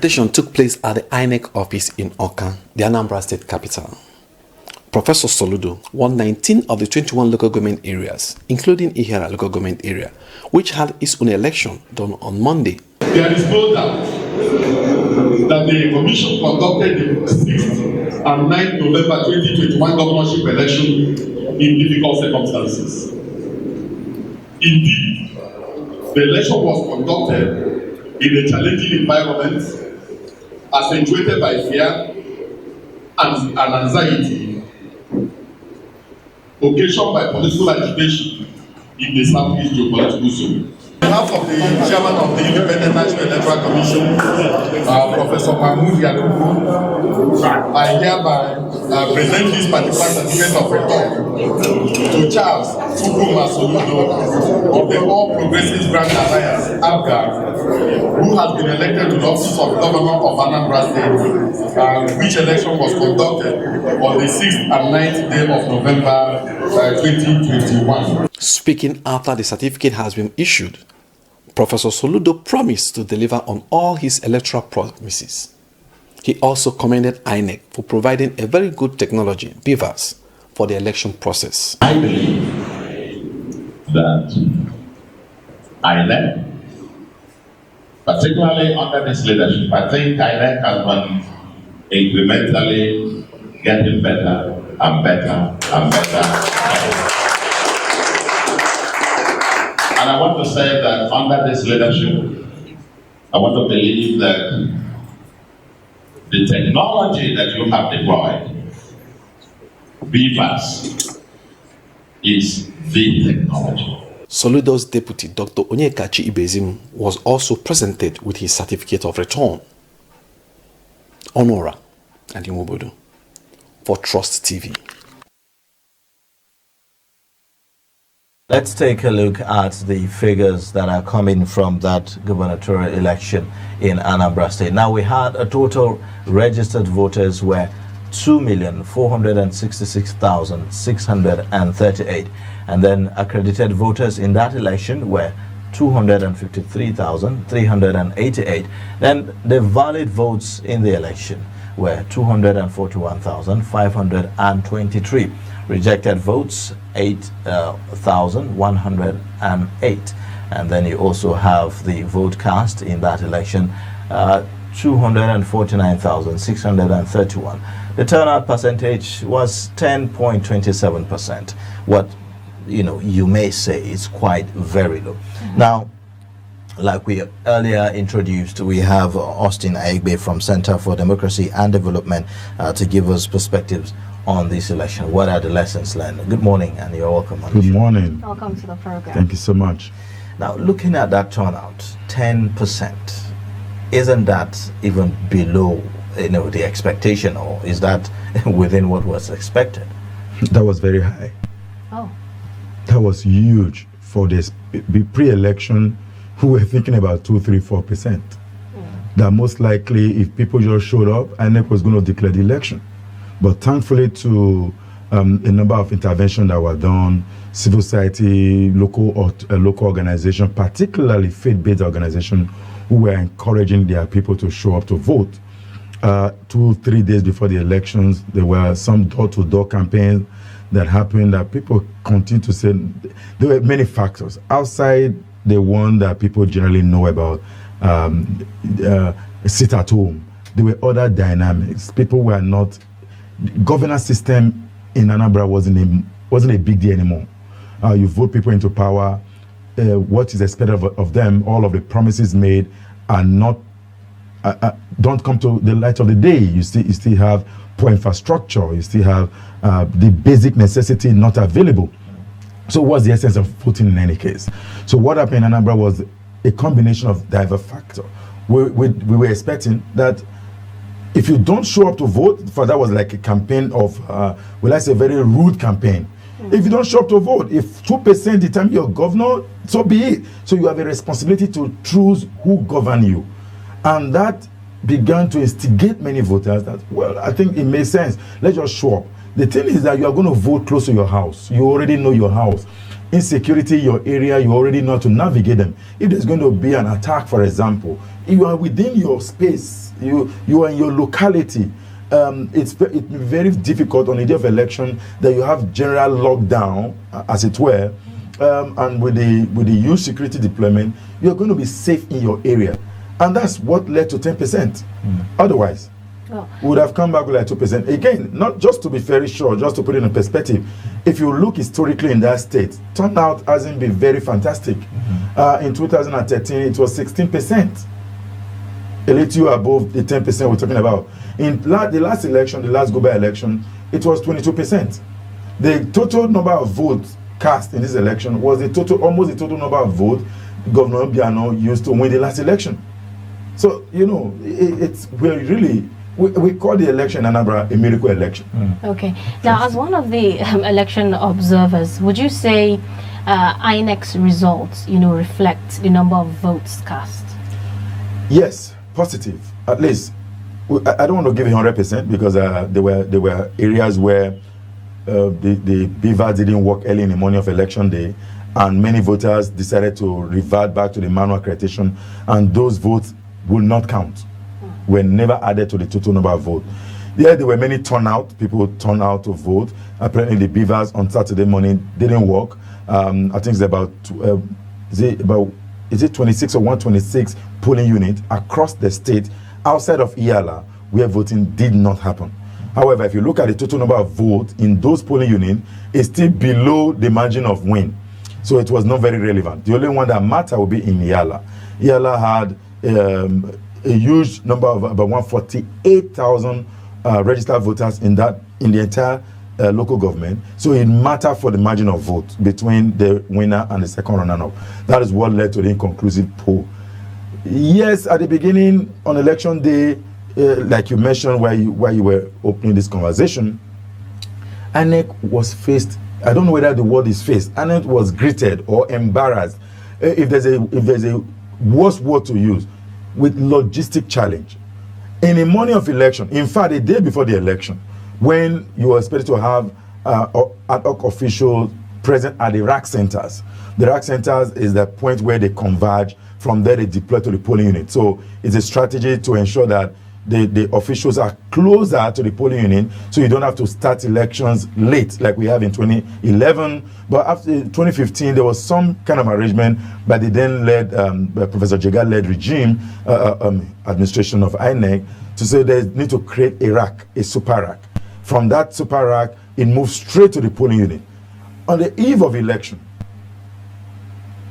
presentation took place at the INEC office in Awka, the Anambra State capital. Professor Soludo won 19 of the 21 local government areas, including Ihera local government area, which had its own election done on Monday. There is no doubt that the Commission conducted the 6th and 9th November 2021 governorship election in difficult circumstances. Indeed, the election was conducted in a challenging environment accentuated by fear and anxiety occasioned by political agitation in the Southeast geopolitical zone. On behalf of the chairman of the Independent National Electoral Commission, Professor Mahmoud Yakubu, I hereby present this particular certificate of return to Charles Chukwuma Soludo of the All Progressives Grand Alliance, APGA, who has been elected to the office of Governor of Anambra State, which election was conducted on the 6th and 9th day of November 2021. Speaking after the certificate has been issued, Professor Soludo promised to deliver on all his electoral promises. He also commended INEC for providing a very good technology, BVAS, for the election process. I believe that INEC, particularly under this leadership, I think INEC has been incrementally getting better and better and better. And I want to say that under this leadership, I want to believe that the technology that you have deployed, BVAS, is the technology. Soludo's deputy, Dr. Onyekachi Ibezim, was also presented with his certificate of return. Honora and Imobodo for Trust TV. Let's take a look at the figures that are coming from that gubernatorial election in Anambra State. Now, we had a total registered voters were 2,466,638, and then accredited voters in that election were 253,388. Then the valid votes in the election were 241,523. Rejected votes 8,108, and then you also have the vote cast in that election 249,631. The turnout percentage was 10.27%. What you may say is quite very low. Now, like we earlier introduced, we have Austin Aigbe from Center for Democracy and Development to give us perspectives on this election. What are the lessons learned? Good morning, and you're welcome. Good morning. Welcome to the program. Thank you so much. Now, looking at that turnout, 10%, isn't that even below the expectation, or is that within what was expected? That was very high. Oh. That was huge for this pre-election. Who were thinking about 2, 3, 4%. That most likely, if people just showed up, INEC was going to declare the election. But thankfully, to a number of interventions that were done, civil society, local organization, particularly faith-based organization, who were encouraging their people to show up to vote. 2, 3 days before the elections, there were some door-to-door campaigns that happened that people continue to say. There were many factors outside the one that people generally know about, sit at home. There were other dynamics. People were not. The governance system in Anambra wasn't a big deal anymore. You vote people into power. What is expected of them? All of the promises made are not don't come to the light of the day. You still have poor infrastructure. You still have the basic necessity not available. So what's the essence of voting in any case? So what happened in Anambra was a combination of diverse factors. We were expecting that if you don't show up to vote, for that was like a campaign of, a very rude campaign. If you don't show up to vote, if 2% determine your governor, so be it. So you have a responsibility to choose who govern you. And that began to instigate many voters that, well, I think it makes sense. Let's just show up. The thing is that you are going to vote close to your house. You already know your house. insecurity in your area, you already know how to navigate them. If there's going to be an attack, for example, if you are within your space, you are in your locality, it's very difficult on the day of election that you have general lockdown, as it were, and with the huge security deployment, you're going to be safe in your area. And that's what led to 10%. Otherwise, we would have come back with like 2%. Again, not just to be very sure, just to put it in perspective. If you look historically in that state, turnout hasn't been very fantastic. In 2013, it was 16%. A little above the 10% we're talking about. In the last election, the last go-by election, it was 22%. The total number of votes cast in this election was almost the total number of votes Governor Obiano used to win the last election. So, you know, we call the election in Anambra a miracle election. Okay. Now, as one of the election observers, would you say INEC's results, reflect the number of votes cast? Yes, positive. At least, I don't want to give it 100% because there were areas where the BVAS didn't work early in the morning of election day, and many voters decided to revert back to the manual accreditation, and those votes will not count. Were never added to the total number of votes. Yeah, there were many people turned out to vote. Apparently, the BVAS on Saturday morning didn't work. I think it's about 26 or 126 polling units across the state outside of Iyala where voting did not happen. However, if you look at the total number of votes in those polling units, it's still below the margin of win. So it was not very relevant. The only one that mattered would be in Iyala. Iyala had a huge number of about 148,000 registered voters in the entire local government. So it mattered for the margin of vote between the winner and the second runner-up. That is what led to the inconclusive poll. Yes, at the beginning on election day, like you mentioned while you were opening this conversation, INEC was faced. I don't know whether the word is faced. INEC was greeted or embarrassed, if there's a worse word to use, with logistic challenge. In the morning of election, in fact, the day before the election, when you were expected to have ad hoc officials present at the rack centers. The rack centers is the point where they converge. From there, they deploy to the polling unit. So it's a strategy to ensure that the officials are closer to the polling unit, so you don't have to start elections late like we have in 2011. But after 2015, there was some kind of arrangement by the then led Professor Jega-led regime administration of INEC to say they need to create a rack, a super rack. From that super rack, it moves straight to the polling unit. On the eve of election,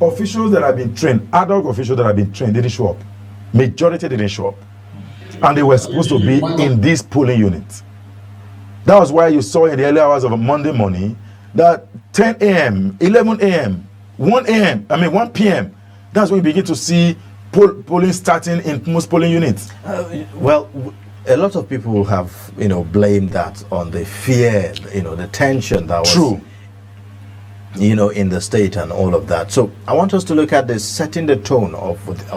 officials that have been trained, adult officials that have been trained, didn't show up. Majority didn't show up. And they were supposed to be in these polling units. That was why you saw in the early hours of a Monday morning that 10 a.m., 11 a.m., 1 p.m., that's when you begin to see polling starting in most polling units. Well, a lot of people have, blamed that on the fear, the tension that was... True. In the state and all of that. So I want us to look at this, setting the tone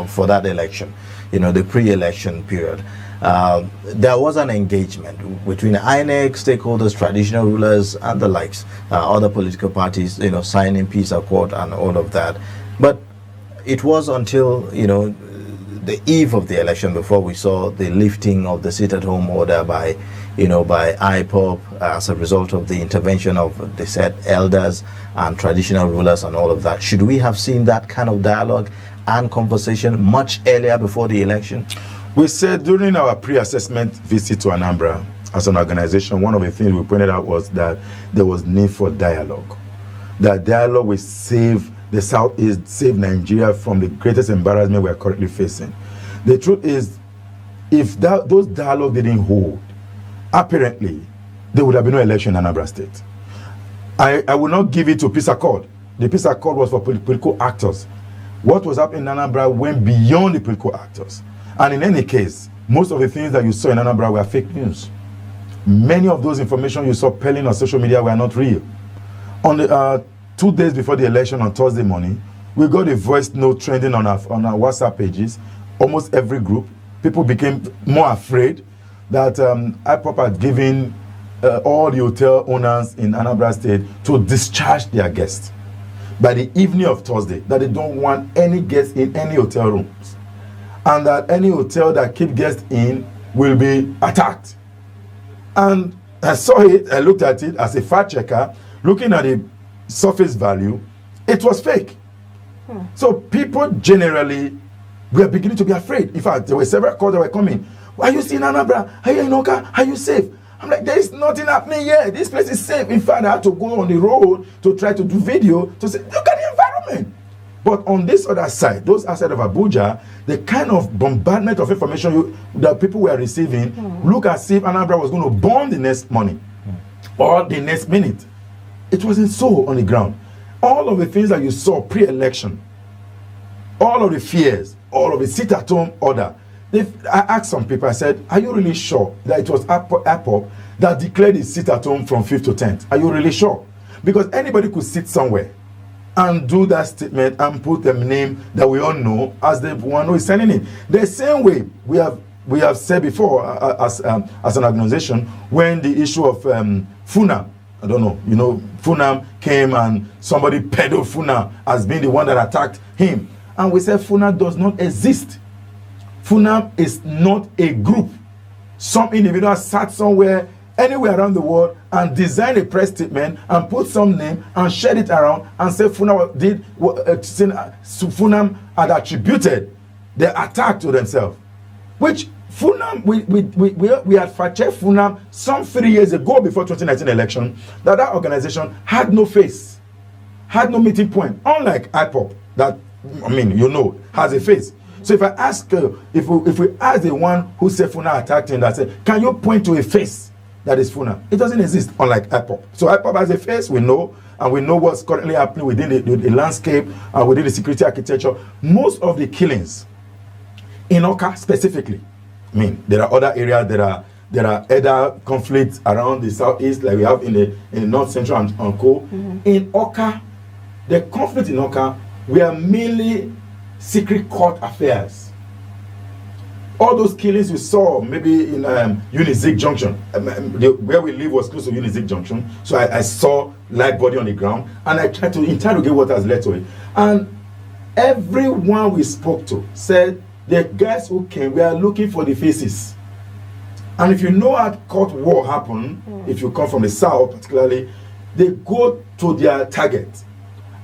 for that election, the pre-election period. There was an engagement between INEC, stakeholders, traditional rulers, and the likes, other political parties, signing peace accord and all of that. But it was until, the eve of the election before we saw the lifting of the sit-at-home order by IPOB as a result of the intervention of the said elders and traditional rulers and all of that. Should we have seen that kind of dialogue and conversation much earlier before the election? We said during our pre-assessment visit to Anambra as an organization, one of the things we pointed out was that there was need for dialogue. That dialogue will save the Southeast, save Nigeria from the greatest embarrassment we are currently facing. The truth is, if those dialogue didn't hold, apparently, there would have been no election in Anambra State. I will not give it to peace accord. The peace accord was for political actors. What was happening in Anambra went beyond the political actors. And in any case, most of the things that you saw in Anambra were fake news. Many of those information you saw peddling on social media were not real. On the 2 days before the election on Thursday morning, we got a voice note trending on our WhatsApp pages. Almost every group. People became more afraid that IPOB had given all the hotel owners in Anambra State to discharge their guests. by the evening of Thursday that they don't want any guests in any hotel rooms, and that any hotel that keep guests in will be attacked. And I saw it, I looked at it as a fact checker, looking at the surface value, it was fake. So people generally were beginning to be afraid. In fact, there were several calls that were coming. Are you still in Anambra? Are you in Oka? Are you safe? I'm like, there is nothing happening here. This place is safe. In fact, I had to go on the road to try to do video to say, look at the environment. But on this other side, those outside of Abuja, the kind of bombardment of information that people were receiving look as if Anambra was going to bomb the next morning or the next minute. It wasn't so on the ground. All of the things that you saw pre-election, all of the fears, all of the sit-at-home order, I asked some people, I said, are you really sure that it was APOP that declared the sit-at-home from 5th to 10th? Are you really sure? Because anybody could sit somewhere and do that statement and put the name that we all know as the one who is sending it. The same way we have said before as an organization, when the issue of FUNAM, I don't know, FUNAM came and somebody peddled FUNAM as being the one that attacked him. And we said FUNAM does not exist. FUNAM is not a group. Some individual sat somewhere, anywhere around the world, and designed a press statement and put some name and shared it around and said FUNAM had attributed the attack to themselves. Which FUNAM, we had fact-checked FUNAM some 3 years ago before 2019 election, that organization had no face, had no meeting point, unlike IPOP, that, has a face. So if I ask, if we ask the one who said FUNAM attacked him, that said, can you point to a face that is FUNAM? It doesn't exist, unlike IPOP. So IPOP has a face, we know, and we know what's currently happening within the landscape and within the security architecture. Most of the killings in Oka specifically, there are other areas there are other conflicts around the southeast, like we have in the north central and co. In Oka, the conflict in Oka were mainly secret court affairs. All those killings you saw maybe in Unizik Junction, where we live was close to Unizik Junction, so I saw live body on the ground and I tried to interrogate what has led to it. And everyone we spoke to said the guys who came were looking for the faces. And if you know how court war happened, if you come from the south particularly, they go to their target.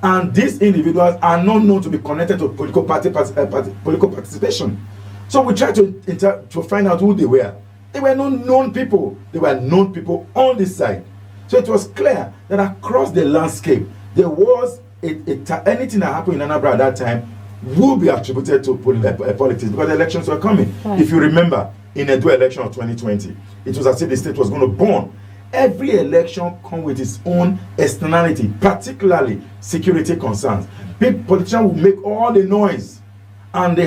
And these individuals are not known to be connected to political participation. So we tried to find out who they were. They were not known people. They were known people on this side. So it was clear that across the landscape, there was anything that happened in Anambra at that time will be attributed to politics because the elections were coming. Right. If you remember, in the Edo election of 2020, it was as if the state was going to burn. Every election comes with its own externality, particularly security concerns. Big politicians will make all the noise, and they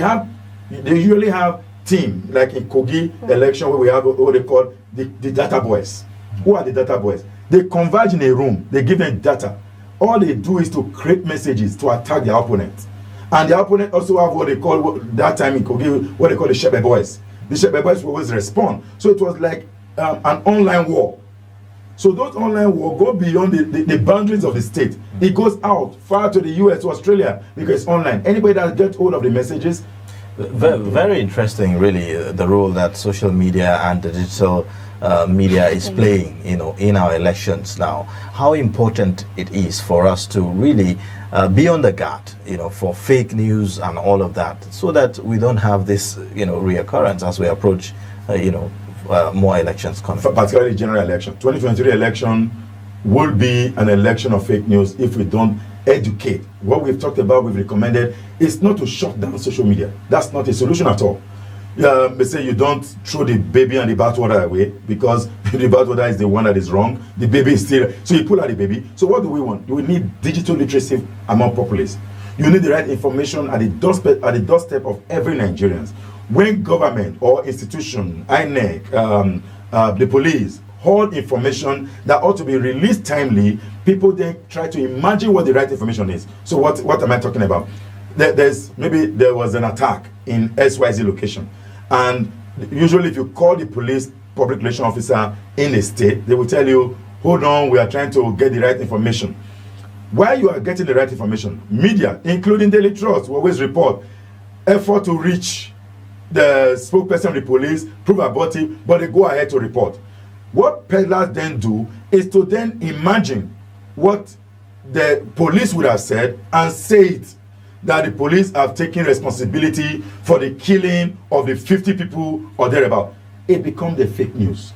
usually have team, like in Kogi election where we have what they call the data boys. Who are the data boys? They converge in a room, they give them data. All they do is to create messages to attack their opponent. And the opponent also have what they call, that time in Kogi, what they call the Shebe boys. The Shebe boys will always respond. So it was like an online war. So those online wars go beyond the boundaries of the state. It goes out far to the US, to Australia, because it's online. Anybody that gets hold of the messages. Very interesting, really, the role that social media and the digital media is playing, in our elections now. How important it is for us to really be on the guard, for fake news and all of that, so that we don't have this, reoccurrence as we approach, more elections coming. Particularly general election. 2023 election will be an election of fake news if we don't educate. What we've talked about, we've recommended, is not to shut down social media. That's not a solution at all. They say you don't throw the baby and the bathwater away, because the bathwater is the one that is wrong. The baby is still, so you pull out the baby. So what do we want? We need digital literacy among populace. You need the right information at the doorstep of every Nigerian. When government or institution, INEC, the police, hold information that ought to be released timely, people then try to imagine what the right information is. So what am I talking about? There was an attack in XYZ location, and usually if you call the police public relations officer in a state, they will tell you, hold on, we are trying to get the right information. While you are getting the right information, media, including Daily Trust, will always report effort to reach the spokesperson of the police, prove about it, but they go ahead to report. What peddlers then do is to then imagine what the police would have said and say it, that the police have taken responsibility for the killing of the 50 people or thereabout. It becomes the fake news.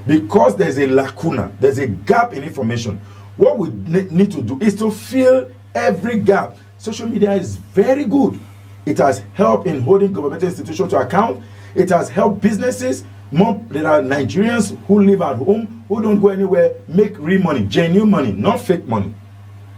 Because there's a lacuna, there's a gap in information. What we need to do is to fill every gap. Social media is very good. It has helped in holding governmental institutions to account. It has helped businesses. There are Nigerians who live at home, who don't go anywhere, make real money, genuine money, not fake money,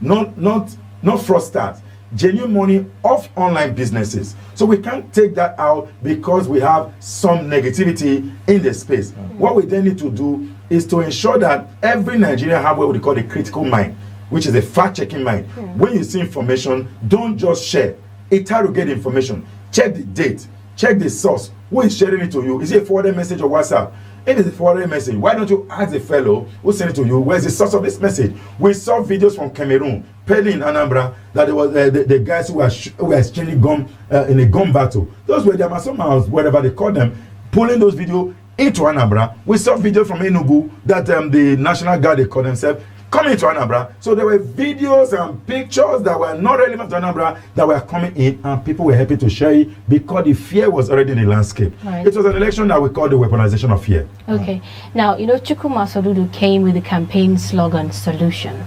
not fraudsters. Genuine money off online businesses. So we can't take that out because we have some negativity in the space. What we then need to do is to ensure that every Nigerian have what we call a critical mind, which is a fact-checking mind. When you see information, don't just share. Interrogate information. Check the date. Check the source. Who is sharing it to you? Is it a forwarded message or WhatsApp? If it's a forwarded message, why don't you ask the fellow who sent it to you, where's the source of this message? We saw videos from Cameroon, Pele in Anambra, that there was the guys who were exchanging gum in a gun battle. Those were the Amazonas, whatever they call them, pulling those videos into Anambra. We saw video from Enugu that the National Guard, they call themselves, coming to Anambra. So there were videos and pictures that were not relevant to Anambra that were coming in, and people were happy to share it because the fear was already in the landscape. Right. It was an election that we call the weaponization of fear. Okay. Now, Chukwuma Soludo came with the campaign slogan, solution.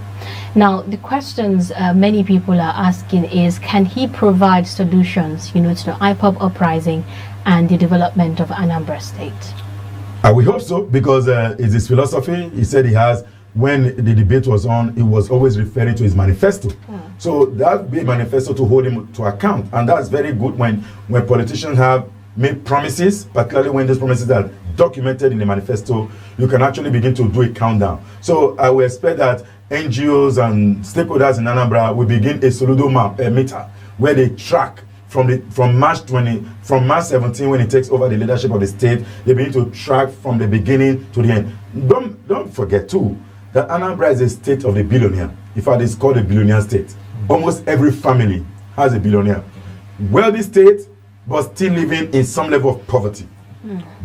Now, the questions many people are asking is, can he provide solutions, to the IPOB uprising and the development of Anambra State? We hope so, because it's his philosophy. He said he has. When the debate was on, he was always referring to his manifesto. So that be a manifesto to hold him to account. And that's very good when politicians have made promises, particularly when those promises are documented in the manifesto, you can actually begin to do a countdown. So I will expect that NGOs and stakeholders in Anambra will begin a Soludo meter where they track from March 17 when he takes over the leadership of the state, they begin to track from the beginning to the end. Don't forget too that Anambra is a state of the billionaire. In fact, it's called a billionaire state. Almost every family has a billionaire. Wealthy state, but still living in some level of poverty.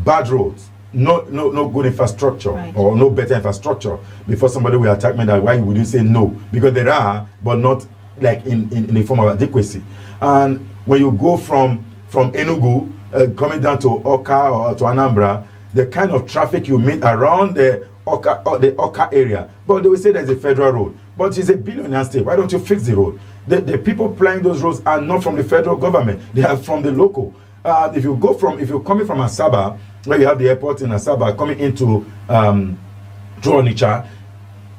Bad roads, no good infrastructure, right, or no better infrastructure. Before somebody will attack me, that why would you say no? Because there are, but not like in the form of adequacy. And when you go from Enugu coming down to Oka or to Anambra, the kind of traffic you meet around the Oka area, but they will say there's a federal road, but it's a billionaire state. Why don't you fix the road? The people plying those roads are not from the federal government; they are from the local. If you're coming from Asaba, where you have the airport in Asaba, coming into Onitsha,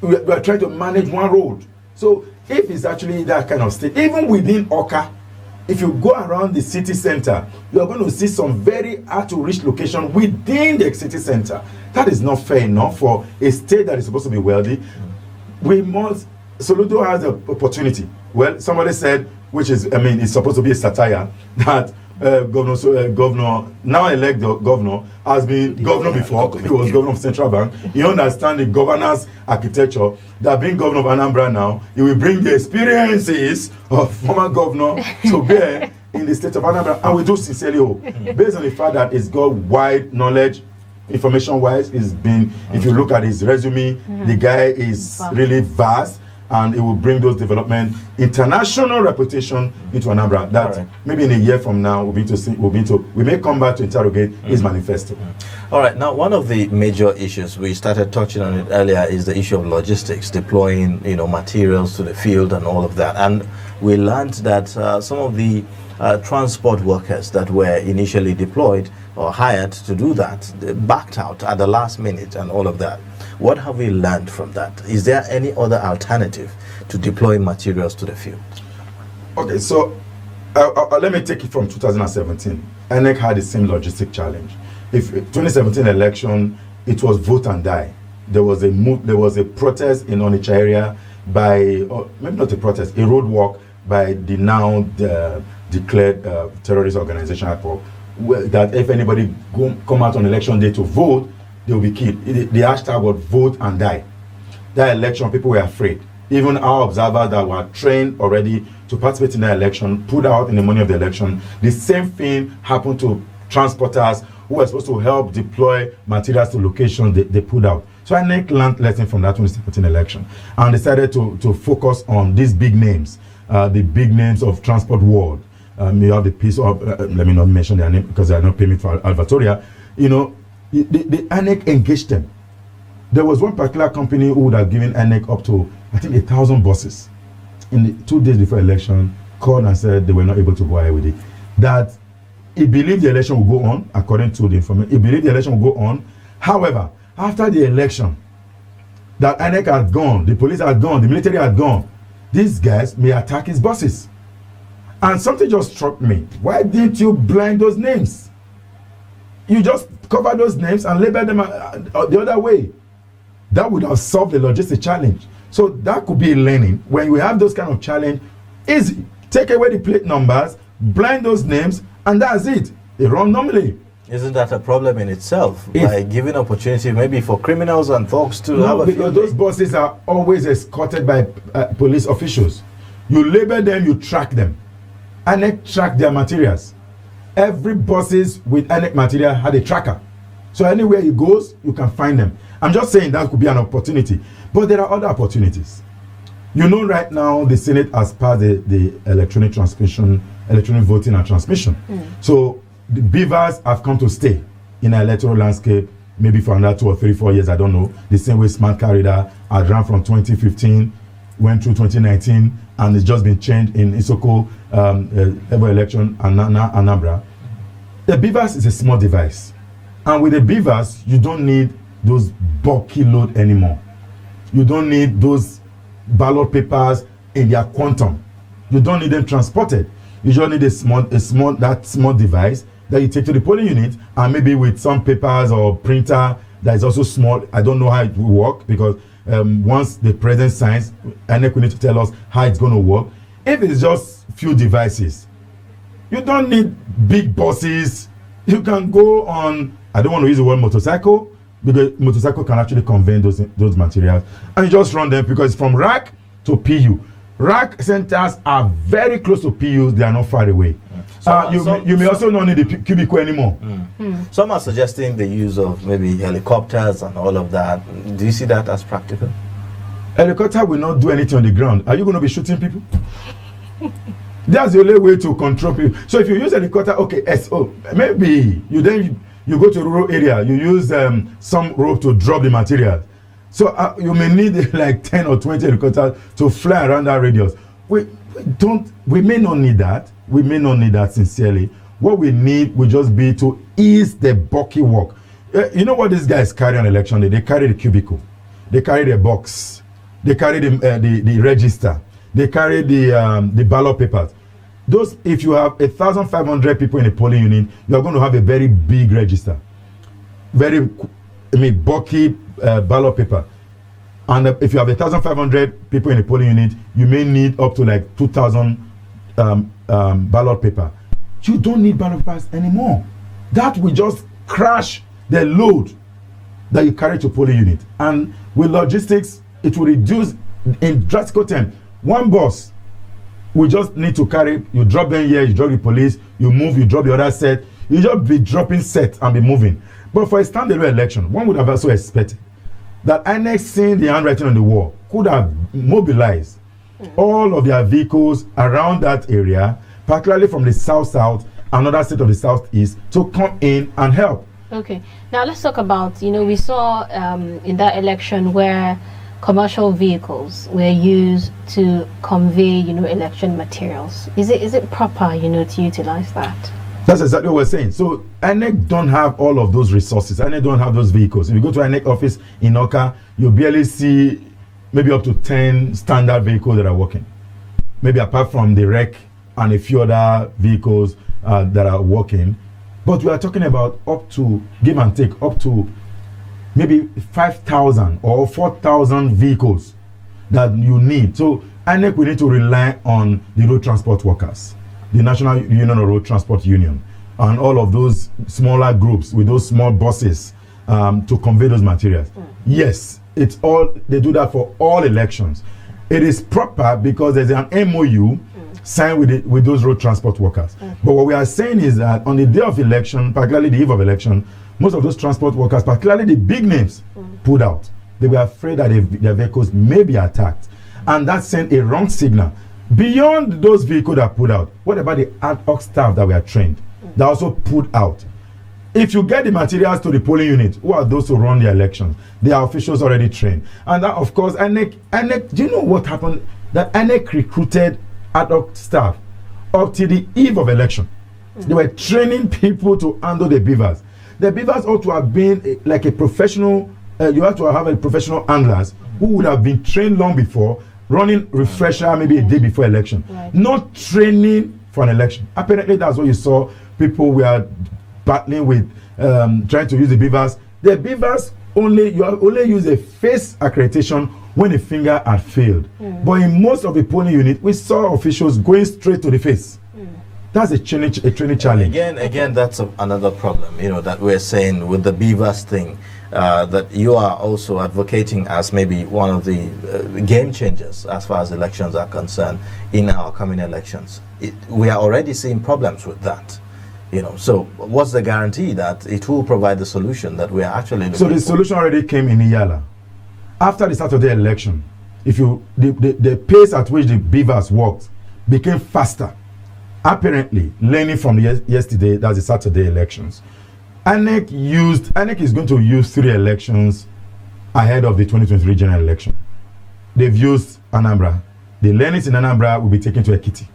we are trying to manage one road. So if it's actually that kind of state, even within Oka, if you go around the city center, you are going to see some very hard to reach location within the city center. That is not fair enough for a state that is supposed to be wealthy. Soludo has the opportunity. Well, somebody said, it's supposed to be a satire, that governor, now elect governor, has been governor before. He was governor of Central Bank. He understands the governance architecture. That being governor of Anambra now, he will bring the experiences of former governor to bear in the state of Anambra. And we do sincerely hope, based on the fact that he's got wide knowledge, information-wise, if you look at his resume, the guy is really vast. And it will bring those development, international reputation into Anambra. That maybe in a year from now we may come back to interrogate his manifesto. All right. Now, one of the major issues we started touching on it earlier is the issue of logistics, deploying materials to the field and all of that. And we learned that some of the transport workers that were initially deployed or hired to do that, they backed out at the last minute and all of that. What have we learned from that? Is there any other alternative to deploying materials to the field? Okay, so let me take it from 2017. INEC had the same logistic challenge. If 2017 election, it was vote and die. There was a protest in Onitsha area maybe not a protest, a road walk by the now declared terrorist organization IPOB, that if anybody come out on election day to vote, they will be killed. The hashtag was vote and die. That election, people were afraid. even our observers that were trained already to participate in the election, put out in the morning of the election. The same thing happened to transporters who were supposed to help deploy materials to locations they put out. So INEC learned lesson from that 2017 election and decided to focus on these big names, the big names of transport world. You have the piece of, let me not mention their name because they are not paying me for Alvatoria. You know, the INEC engaged them. There was one particular company who would have given INEC up to, I think, 1,000 buses. In the 2 days before election, called and said they were not able to go ahead with it. That he believed the election would go on, according to the information. He believed the election would go on. However, after the election, that INEC had gone, the police had gone, the military had gone, these guys may attack his buses. And something just struck me. Why didn't you blind those names? You just cover those names and label them the other way. That would have solved the logistic challenge. So that could be learning. When we have those kind of challenge, easy. Take away the plate numbers, blind those names, and that's it. They run normally. Isn't that a problem in itself? By giving opportunity maybe for criminals and thugs to have a because those buses are always escorted by police officials. You label them, you track them. INEC track their materials. Every buses with INEC material had a tracker. So anywhere he goes, you can find them. I'm just saying that could be an opportunity. But there are other opportunities. You know, right now, the Senate has passed the electronic voting and transmission. So the beavers have come to stay in the electoral landscape, maybe for another 2 or 3, 4 years, I don't know. The same way Smart Card Reader had run from 2015, went through 2019, and it's just been changed in Isoko election and Anambra. The beavers is a small device. And with the beavers, you don't need those bulky load anymore. You don't need those ballot papers in their quantum. You don't need them transported. You just need that small device that you take to the polling unit, and maybe with some papers or printer that is also small. I don't know how it will work because once the president signs, INEC will need to tell us how it's going to work. If it's just few devices, you don't need big buses. You can go on, I don't want to use the word motorcycle, because motorcycle can actually convey those materials, and you just run them because from rack to PU. Rack centers are very close to PUs, they are not far away. You may also not need the cubicle anymore. Some are suggesting the use of maybe helicopters and all of that. Do you see that as practical? Helicopter will not do anything on the ground. Are you going to be shooting people? That's the only way to control people. So if you use helicopter, okay, SO, maybe you go to a rural area, you use some rope to drop the material. So you may need like 10 or 20 helicopters to fly around that radius. We may not need that. We may not need that sincerely. What we need will just be to ease the bulky work. You know what these guys carry on election day? They carry the cubicle. They carry the box. They carry the register. They carry the ballot papers. Those, if you have 1,500 people in a polling unit, you are going to have a very big register, very, bulky ballot paper. And if you have 1,500 people in a polling unit, you may need up to like 2,000 ballot paper. You don't need ballot papers anymore. That will just crash the load that you carry to polling unit. And with logistics, it will reduce in drastic terms. One bus, we just need to carry, you drop them here, you drop the police, you move, you drop the other set, you just be dropping sets and be moving. But for a standalone election, one would have also expected that INEC, seeing the handwriting on the wall, could have mobilized all of their vehicles around that area, particularly from the south, another state of the southeast, to come in and help. Okay, now let's talk about, we saw in that election where commercial vehicles were used to convey, election materials. Is it proper, to utilize that? That's exactly what we're saying. So INEC don't have all of those resources. INEC don't have those vehicles. If you go to INEC office in Oka, you barely see maybe up to 10 standard vehicles that are working. Maybe apart from the REC and a few other vehicles that are working. But we are talking about up to, give and take, up to maybe 5,000 or 4,000 vehicles that you need. So INEC will need to rely on the road transport workers, the National Union of Road Transport Union, and all of those smaller groups with those small buses to convey those materials. Yes, it's all, they do that for all elections. It is proper because there's an MOU signed with those road transport workers. But what we are saying is that on the day of election, particularly the eve of election, most of those transport workers, particularly the big names, pulled out. They were afraid that their vehicles may be attacked. And that sent a wrong signal. Beyond those vehicles that pulled out, what about the ad hoc staff that were trained that also pulled out? If you get the materials to the polling unit, who are those who run the elections? They are officials already trained. And that, of course, INEC, do you know what happened? That INEC recruited ad hoc staff up to the eve of election. They were training people to handle the beavers. The beavers ought to have been like a professional, you have to have a professional handlers who would have been trained long before, running refresher maybe a day before election. Not training for an election. Apparently that's what you saw. People were battling with trying to use the beavers. The beavers only use a face accreditation when a finger had failed. But in most of the polling unit, we saw officials going straight to the face. That's a training challenge. Again, that's another problem, that we're saying with the beavers thing, that you are also advocating as maybe one of the game changers as far as elections are concerned in our coming elections. We are already seeing problems with that. So what's the guarantee that it will provide the solution that we are actually looking So the for? solution already came in Iyala. After the Saturday election, the pace at which the beavers worked became faster. Apparently, learning from yesterday, that's the Saturday elections. INEC is going to use 3 elections ahead of the 2023 general election. They've used Anambra. The learnings in Anambra will be taken to Ekiti.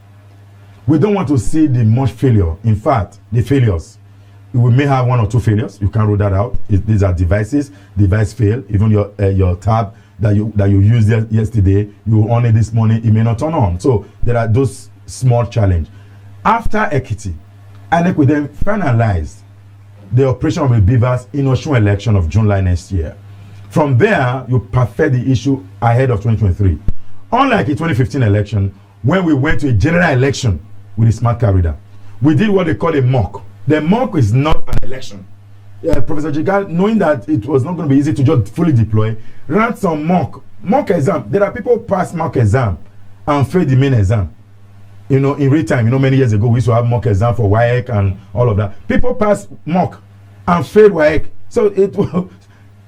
We don't want to see the much failure. In fact, the failures, we may have 1 or 2 failures. You can't rule that out. These are devices. Device fail. Even your tab that you used yesterday, you on it this morning, it may not turn on. So there are those small challenges. After Ekiti, INEC will then finalize the operation of the beavers in Osun election of July next year. From there, you perfect the issue ahead of 2023. Unlike the 2015 election, when we went to a general election with the smart card reader, we did what they call a mock. The mock is not an election. Professor Jigal, knowing that it was not going to be easy to just fully deploy, ran some mock exam. There are people who pass mock exam and fail the main exam. In real time, many years ago, we used to have mock exam for WAEC and all of that. People pass mock and fail WAEC. So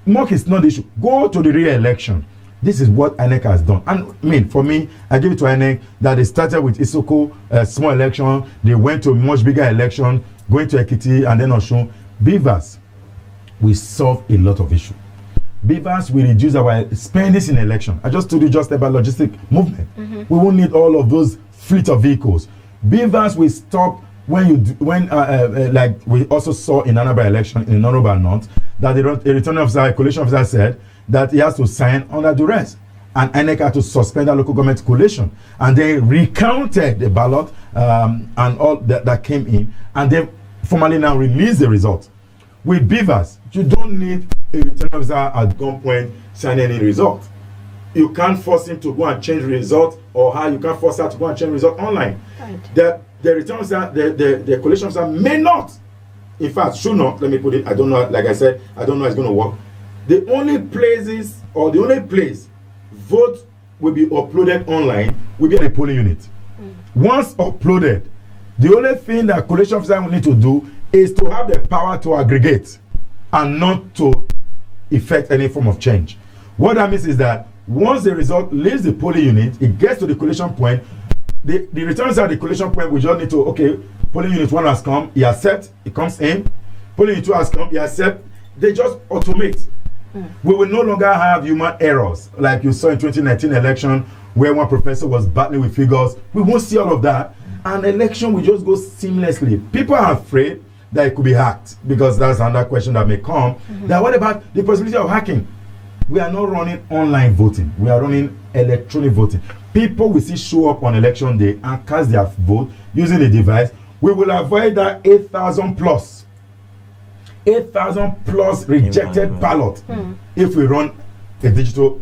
mock is not the issue. Go to the real election. This is what INEC has done. And for me, I give it to INEC that they started with Isoko, a small election. They went to a much bigger election, going to Ekiti and then Osun. Beavers, we solve a lot of issues. Beavers will reduce our spending in election. I just told you just about logistic movement. We won't need all of those fleet of vehicles. Beavers will stop like we also saw in Anambra election in Yoruba North, that the returning officer, a collation officer said that he has to sign under duress. And INEC had to suspend that local government collation. And they recounted the ballot and all that came in, and they formally now released the result. With Beavers, you don't need a returning officer at gunpoint signing any result. You can't force him to go and change the result, or how you can't force her to go and change the result online. Right. The return officer, the collation officer may not, in fact, should not, let me put it, I don't know, like I said, I don't know how it's going to work. The only place vote will be uploaded online will be at the polling unit. Once uploaded, the only thing that collation officer will need to do is to have the power to aggregate and not to effect any form of change. What that means is that once the result leaves the polling unit, it gets to the collation point. The returns at the collation point, we just need to, okay, polling unit 1 has come, he accepts, it comes in. Polling unit 2 has come, he accepts. They just automate. We will no longer have human errors like you saw in 2019 election where one professor was battling with figures. We won't see all of that. An election will just go seamlessly. People are afraid that it could be hacked because that's another question that may come. That what about the possibility of hacking? We are not running online voting. We are running electronic voting. People will still show up on election day and cast their vote using the device. We will avoid that 8,000 plus rejected ballot if we run a digital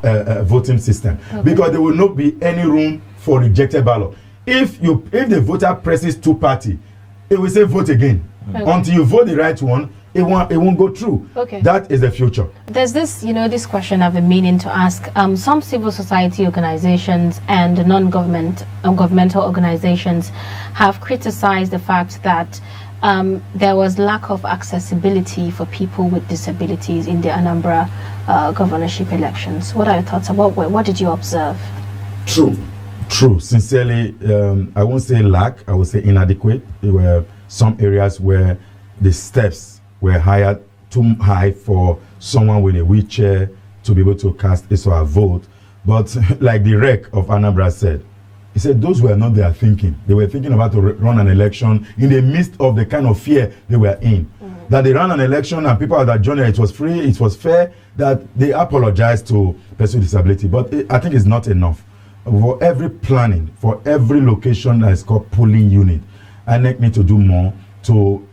voting system. Because there will not be any room for rejected ballot. If the voter presses 2 party, it will say vote again. Until you vote the right one, it won't go through. Okay. That is the future. There's this, this question I've been meaning to ask. Some civil society organizations and governmental organizations have criticized the fact that there was lack of accessibility for people with disabilities in the Anambra governorship elections. What are your thoughts about what did you observe? True. Sincerely, I won't say lack, I would say inadequate. There were some areas where the steps were too high for someone with a wheelchair to be able to cast his or her vote. But like the rec of Anambra said, he said those were not their thinking. They were thinking about to run an election in the midst of the kind of fear they were in. That they ran an election and people that joined it was free, it was fair, that they apologized to persons with disability. But I think it's not enough. For every planning, for every location that is called polling unit, INEC need to do more to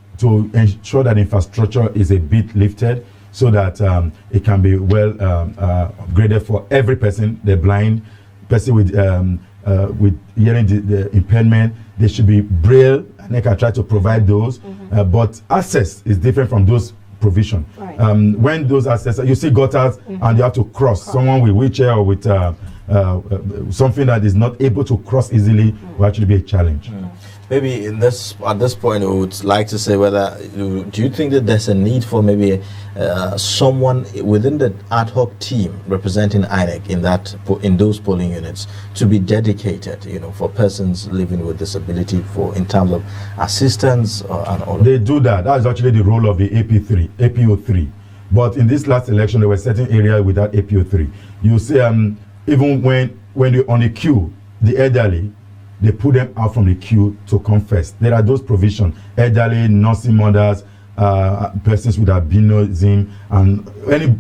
ensure that infrastructure is a bit lifted so that it can be well upgraded for every person, the blind, person with hearing the impairment. They should be braille, and they can try to provide those. But access is different from those provision. Right. When those access, you see gutters and you have to cross. Someone with wheelchair or with something that is not able to cross easily will actually be a challenge. Maybe at this point, we would like to say whether do you think that there's a need for maybe someone within the ad hoc team representing INEC in those polling units to be dedicated, for persons living with disability in terms of assistance and all? They do that. That is actually the role of the APO3. But in this last election, there were certain areas without APO3. You see, even when they're on the queue, the elderly, they put them out from the queue to come first. There are those provisions: elderly, nursing mothers, persons with albinism, and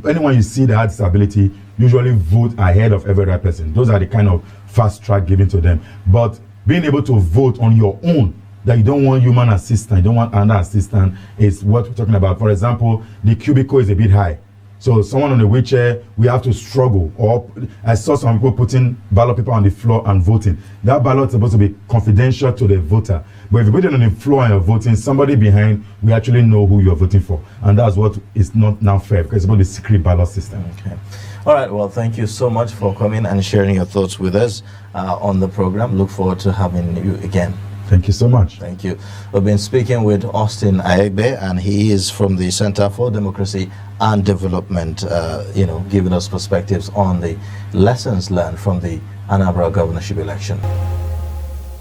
anyone you see that has disability usually vote ahead of every other person. Those are the kind of fast track given to them. But being able to vote on your own, that you don't want human assistance, you don't want another assistant, is what we're talking about. For example, the cubicle is a bit high. So someone on a wheelchair, we have to struggle. Or I saw some people putting ballot paper on the floor and voting. That ballot is supposed to be confidential to the voter. But if you put it on the floor and you're voting, somebody behind, we actually know who you're voting for. And that's what is not now fair, because it's about the secret ballot system. Okay. All right. Well, thank you so much for coming and sharing your thoughts with us on the program. Look forward to having you again. Thank you so much. Thank you. We've been speaking with Austin Ayegbe, and he is from the Center for Democracy and Development, giving us perspectives on the lessons learned from the Anambra governorship election.